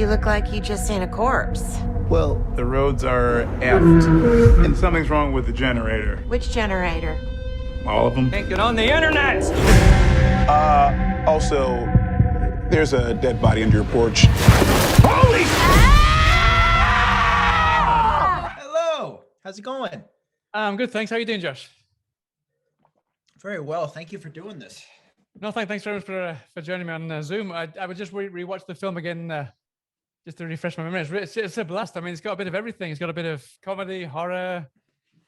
You look like you just seen a corpse. Well, the roads are effed, and something's wrong with the generator. Which generator? All of them. Can't get on the internet! Also, there's a dead body under your porch. Holy! Hello, how's it going? Good, thanks. How are you doing, Josh? Very well, thank you for doing this. No, thanks very much for joining me on Zoom. I would just rewatch the film again just to refresh my memory. It's a blast. I mean, it's got a bit of everything. It's got a bit of comedy, horror,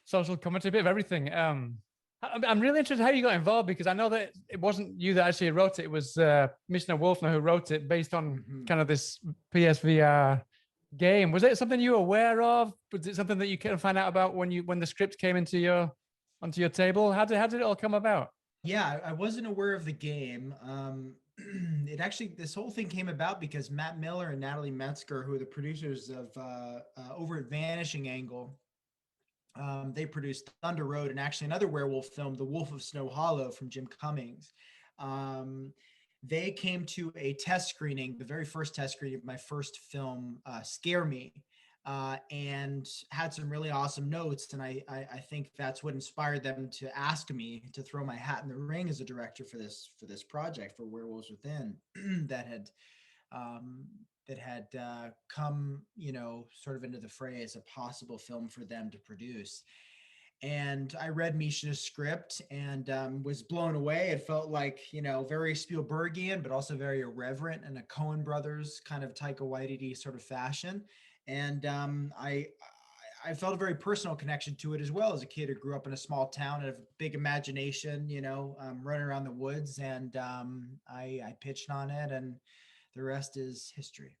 social commentary, a bit of everything. I'm really interested how you got involved, because I know that it wasn't you that actually wrote it. It was Commissioner Wolfner who wrote it based on kind of this PSVR game. Was it something you were aware of? Was it something that you kind of find out about when the script came onto your table? How did it all come about? Yeah, I wasn't aware of the game. This whole thing came about because Matt Miller and Natalie Metzger, who are the producers of over at Vanishing Angle, they produced Thunder Road and actually another werewolf film, The Wolf of Snow Hollow from Jim Cummings. They came to a test screening, the very first test screening of my first film, Scare Me, and had some really awesome notes. And I think that's what inspired them to ask me to throw my hat in the ring as a director for this project, for Werewolves Within, that had come, sort of into the fray as a possible film for them to produce. And I read Misha's script and was blown away. It felt like, very Spielbergian, but also very irreverent in a Coen Brothers kind of Taika Waititi sort of fashion. And I felt a very personal connection to it as well, as a kid who grew up in a small town and a big imagination, running around the woods. And I pitched on it, and the rest is history.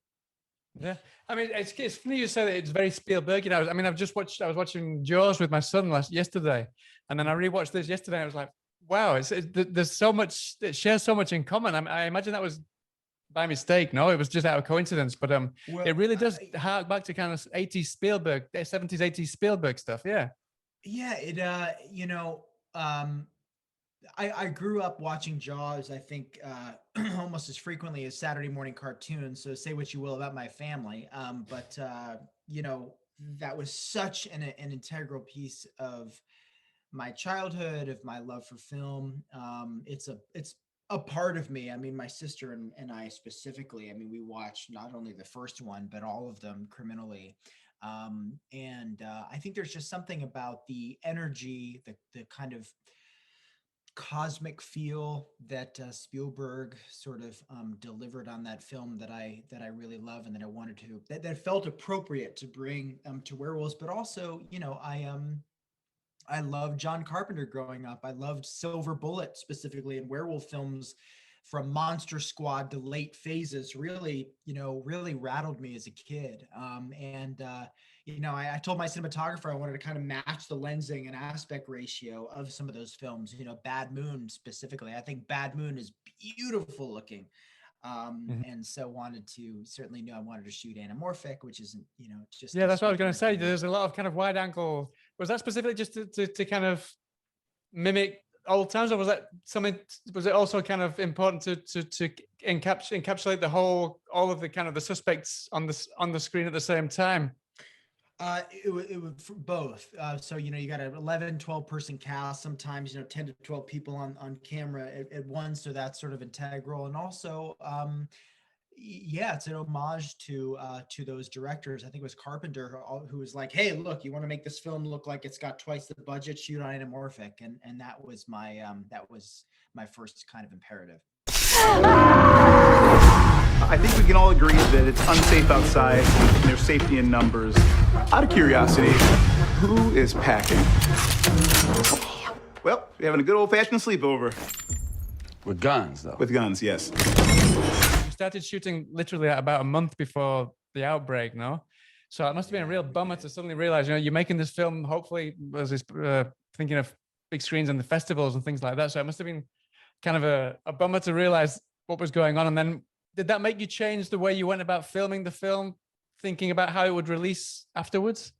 Yeah, I mean, it's funny you say that it's very Spielbergian. I was watching Jaws with my son yesterday, and then I rewatched this yesterday. And I was like, wow, there's so much, it shares so much in common. I imagine that was by mistake. No, it was just out of coincidence. But it really does hark back to kind of 80s Spielberg, 70s, 80s Spielberg stuff. Yeah. Yeah, it I grew up watching Jaws, I think, almost as frequently as Saturday morning cartoons. So say what you will about my family. But that was such an integral piece of my childhood, of my love for film. It's a part of me. I mean, my sister and I specifically, we watched not only the first one, but all of them criminally. And I think there's just something about the energy, the kind of cosmic feel that Spielberg sort of delivered on that film that I really love, and that I wanted to, that felt appropriate to bring to Werewolves. But also, I loved John Carpenter growing up. I loved Silver Bullet specifically, and werewolf films from Monster Squad to Late Phases really rattled me as a kid. I told my cinematographer I wanted to kind of match the lensing and aspect ratio of some of those films. Bad Moon specifically. I think Bad Moon is beautiful looking. And so certainly knew I wanted to shoot anamorphic, which isn't, just. Yeah, that's what I was going to say. There's a lot of kind of wide angle. Was that specifically just to kind of mimic old times, or was that something, was it also kind of important to encapsulate all of the kind of the suspects on the screen at the same time? It was both. So, you got an 11, 12 person cast, sometimes, 10 to 12 people on camera at once. So that's sort of integral. And also, it's an homage to those directors. I think it was Carpenter who was like, hey, look, you want to make this film look like it's got twice the budget, shoot on anamorphic. And that was my first kind of imperative. I think we can all agree that it's unsafe outside, and there's safety in numbers. Out of curiosity, who is packing? Well, we're having a good old-fashioned sleepover. With guns, though. With guns, yes. You started shooting literally about a month before the outbreak, no? So it must have been a real bummer to suddenly realize, you're making this film, hopefully, as thinking of big screens and the festivals and things like that. So it must have been kind of a bummer to realize what was going on. And then did that make you change the way you went about filming the film, thinking about how it would release afterwards?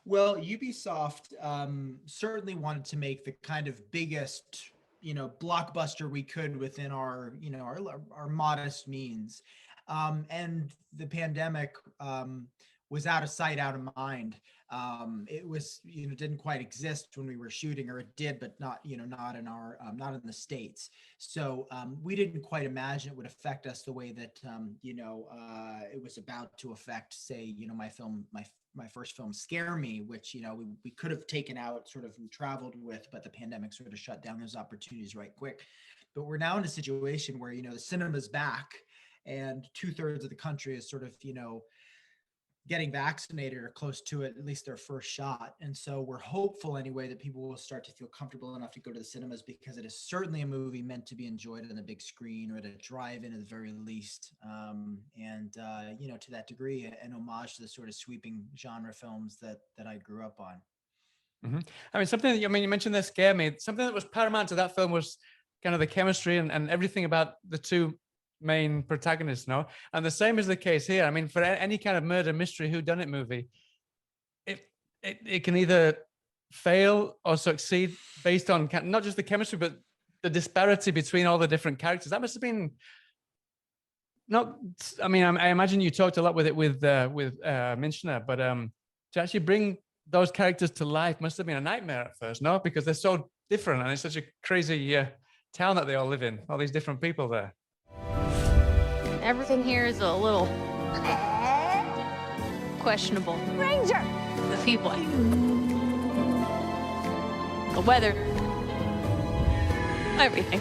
Well, Ubisoft certainly wanted to make the kind of biggest, blockbuster we could within our modest means. And the pandemic was out of sight, out of mind. It was, didn't quite exist when we were shooting, or it did, but not, not in our, not in the States. So we didn't quite imagine it would affect us the way that, it was about to affect, say, my first film, Scare Me, which, we could have taken out, sort of traveled with, but the pandemic sort of shut down those opportunities right quick. But we're now in a situation where, the cinema's back, and 2/3 of the country is sort of, getting vaccinated or close to it, at least their first shot. And so we're hopeful anyway that people will start to feel comfortable enough to go to the cinemas, because it is certainly a movie meant to be enjoyed on the big screen or at a drive-in at the very least. To that degree, an homage to the sort of sweeping genre films that I grew up on. I mean, something that, you mentioned that Scare Me. Something that was paramount to that film was kind of the chemistry and everything about the two main protagonists, no? And the same is the case here. I mean, for any kind of murder mystery whodunit movie, it can either fail or succeed based on not just the chemistry, but the disparity between all the different characters. That must have been I imagine you talked a lot with Minchner, but to actually bring those characters to life must have been a nightmare at first, no? Because they're so different, and it's such a crazy town that they all live in, all these different people there. Everything here is a little questionable. Ranger! The people. The weather. Everything.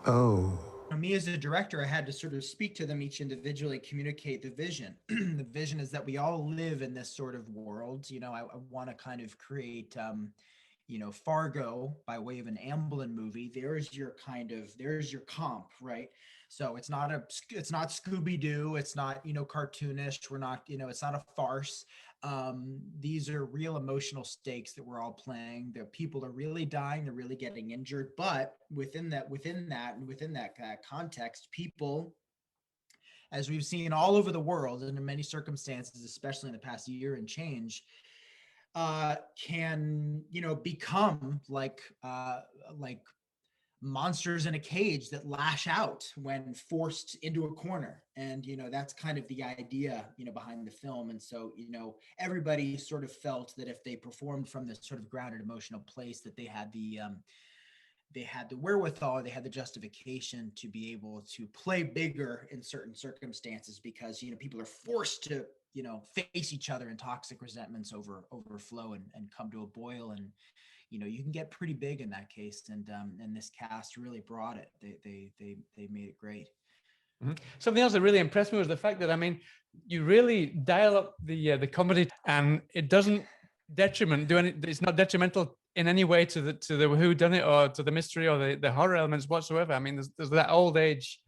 Oh. Me as a director, I had to sort of speak to them each individually, communicate the vision. The vision is that we all live in this sort of world. I want to kind of create Fargo by way of an Amblin movie. There's your comp, right? So it's not Scooby-Doo. It's not, cartoonish. We're not, it's not a farce. These are real emotional stakes that we're all playing. The people are really dying. They're really getting injured. But within that context, people, as we've seen all over the world and in many circumstances, especially in the past year and change, can become like monsters in a cage that lash out when forced into a corner. And that's kind of the idea behind the film. And so everybody sort of felt that if they performed from this sort of grounded emotional place, that they had the wherewithal, they had the justification to be able to play bigger in certain circumstances, because people are forced to face each other, and toxic resentments overflow and come to a boil. And you can get pretty big in that case. And this cast really brought it. They made it great. Mm-hmm. Something else that really impressed me was the fact that, you really dial up the comedy, and it doesn't it's not detrimental in any way to the whodunit or to the mystery or the horror elements whatsoever. There's that old age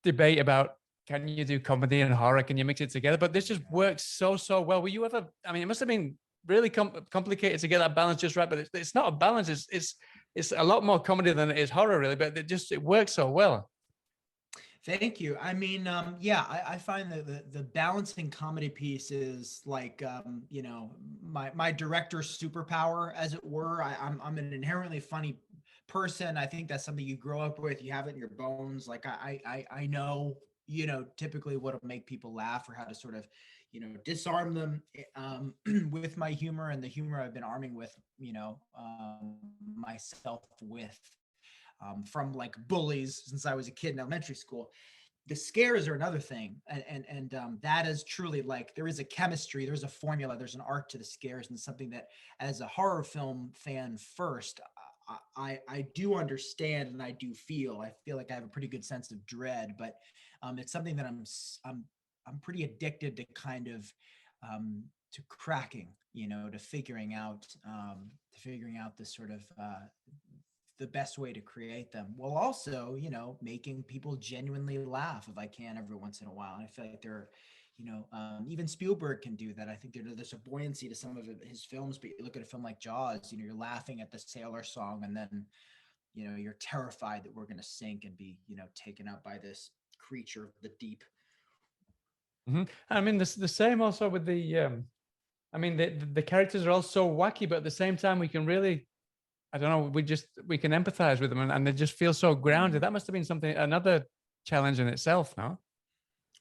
debate about, can you do comedy and horror? Can you mix it together? But this just works so well. Were you ever? It must have been really complicated to get that balance just right. But it's not a balance. It's a lot more comedy than it is horror, really. But it works so well. Thank you. I find that the balancing comedy piece is like, my director's superpower, as it were. I'm an inherently funny person. I think that's something you grow up with. You have it in your bones. Like I know, typically what'll make people laugh, or how to sort of, disarm them with my humor, and the humor I've been arming with, myself with. From like bullies since I was a kid in elementary school. The scares are another thing. And that is truly like, there is a chemistry, there's a formula, there's an art to the scares, and something that as a horror film fan first, I do understand, and I do feel like I have a pretty good sense of dread, but it's something that I'm pretty addicted to kind of, to cracking, to figuring out this sort of, the best way to create them, while also, making people genuinely laugh if I can every once in a while. And I feel like there are, even Spielberg can do that. I think there's a buoyancy to some of his films, but you look at a film like Jaws, you're laughing at the sailor song, and then, you're terrified that we're going to sink and be, taken out by this creature of the deep. Mm-hmm. The same also with the characters are all so wacky, but at the same time, we can really, I don't know, we can empathize with them, and they just feel so grounded. That must have been another challenge in itself, no?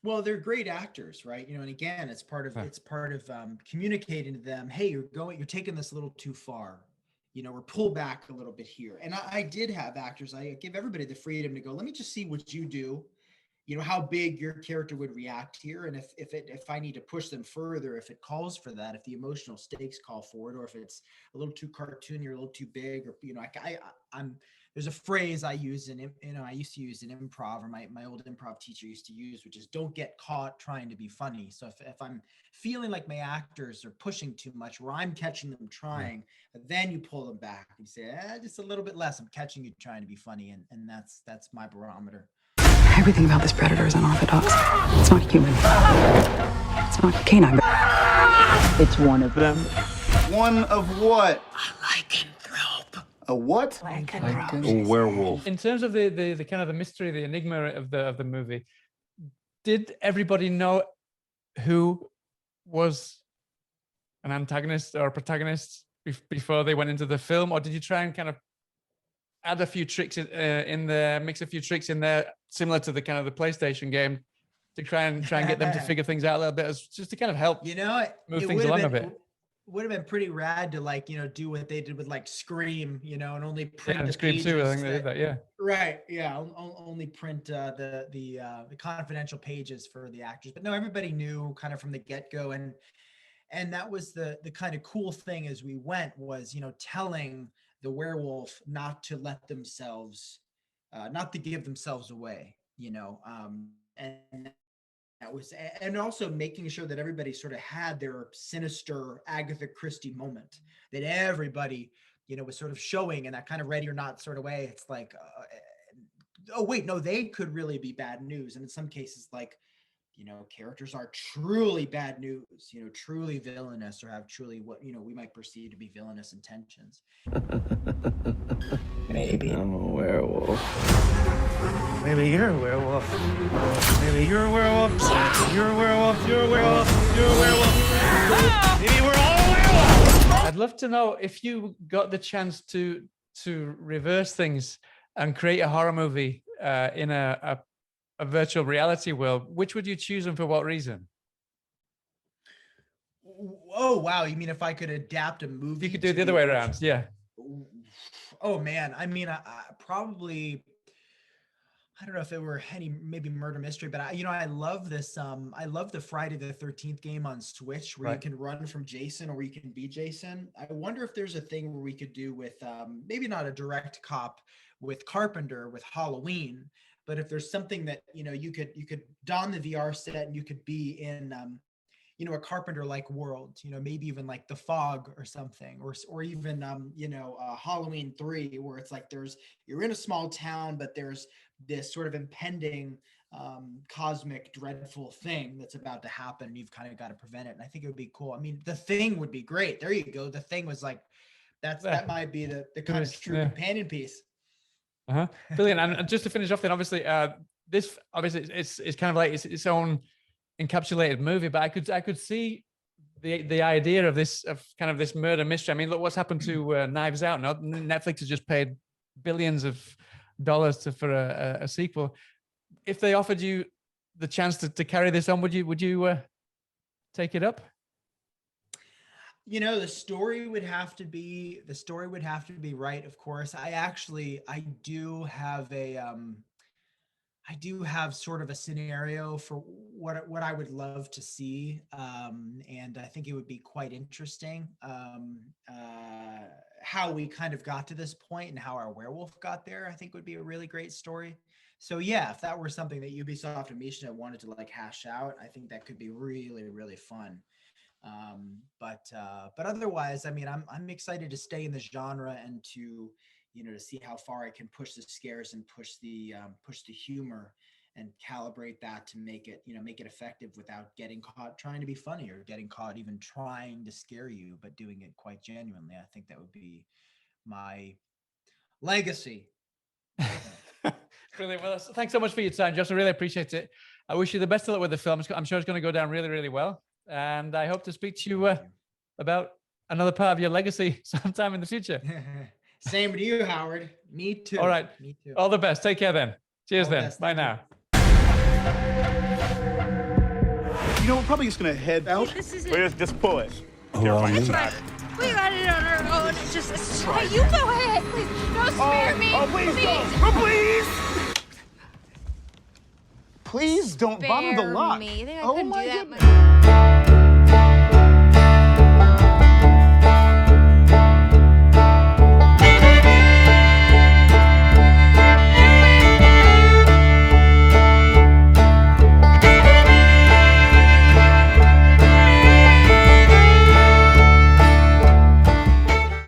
Well, they're great actors, right? And again, it's part of communicating to them, hey, you're taking this a little too far, or pull back a little bit here. And I did have actors. I give everybody the freedom to go, let me just see what you do, how big your character would react here, and if I need to push them further, if it calls for that, if the emotional stakes call for it, or if it's a little too cartoony or a little too big, or I'm there's a phrase I use I used to use in improv, or my old improv teacher used to use, which is don't get caught trying to be funny. So if I'm feeling like my actors are pushing too much, or I'm catching them trying, then you pull them back. You say, just a little bit less. I'm catching you trying to be funny, and that's my barometer. Everything about this predator is unorthodox. It's not human. It's not canine. It's one of them. One of what? A lycanthrope. A what? A werewolf. In terms of the kind of the mystery, the enigma of the movie, did everybody know who was an antagonist or a protagonist before they went into the film, or did you try and kind of add a few tricks in there, mix a few tricks in there, similar to the kind of the PlayStation game, to try and get them to figure things out a little bit, just to kind of help move things along a bit? Would have been pretty rad to do what they did with Scream, and only print and the Scream pages. too. I think they did that, yeah. Right, yeah. Only print the confidential pages for the actors, but no, everybody knew kind of from the get-go, and that was the kind of cool thing as we went was telling the werewolf not to let themselves, not to give themselves away, and that was, and also making sure that everybody sort of had their sinister Agatha Christie moment, that everybody, was sort of showing in that kind of Ready or Not sort of way. It's like, oh wait, no, they could really be bad news. And in some cases, characters are truly bad news, truly villainous, or have truly what, we might perceive to be villainous intentions. Maybe I'm a werewolf. Maybe you're a werewolf. Maybe you're a werewolf. You're a werewolf. You're a werewolf. You're a werewolf. Maybe we're all werewolves. I'd love to know if you got the chance to reverse things and create a horror movie in a virtual reality world, which would you choose and for what reason? Oh, wow. You mean if I could adapt a movie? You could do it the other way around. Yeah. Oh man. I mean, I probably, I don't know if it were maybe murder mystery, but I love this. I love the Friday the 13th game on Switch where you can run from Jason or you can be Jason. I wonder if there's a thing where we could do with, maybe not a direct cop with Carpenter with Halloween, but if there's something that, you could don the VR set and you could be in, a Carpenter-like world, maybe even like The Fog or something, or even, Halloween 3, where it's like you're in a small town, but there's this sort of impending cosmic dreadful thing that's about to happen, and you've kind of got to prevent it. And I think it would be cool. I mean, The Thing would be great. There you go. The Thing was like, that might be the kind of true companion piece. Brilliant. And just to finish off then, obviously, this obviously it's kind of like its own encapsulated movie, but I could see the idea of kind of this murder mystery. I mean, look what's happened to Knives Out. Now Netflix has just paid billions of dollars for a sequel. If they offered you the chance to carry this on, would you take it up? The story would have to be right, of course. I do have sort of a scenario for what I would love to see. And I think it would be quite interesting how we kind of got to this point and how our werewolf got there. I think would be a really great story. So yeah, if that were something that Ubisoft and Misha wanted to hash out, I think that could be really, really fun. But otherwise, I mean, I'm excited to stay in the genre and to see how far I can push the scares and push the humor and calibrate that to make it effective without getting caught trying to be funny or getting caught even trying to scare you, but doing it quite genuinely. I think that would be my legacy. Brilliant. Well, thanks so much for your time, Josh. I really appreciate it. I wish you the best of luck with the film. I'm sure it's going to go down really, really well. And I hope to speak to you about another part of your legacy sometime in the future. Same to you, Howard. Me too. All right. Me too. All the best. Take care then. Cheers All the then. best. Bye Thank now. You know, we're probably just gonna head out. This is We're just pull it. You're fine. We got it on our own. Just hey, you go ahead, please. Don't spare me. Oh, please don't. Oh, please! Please don't bother the Spare lock. me. You think I Oh couldn't my do that goodness.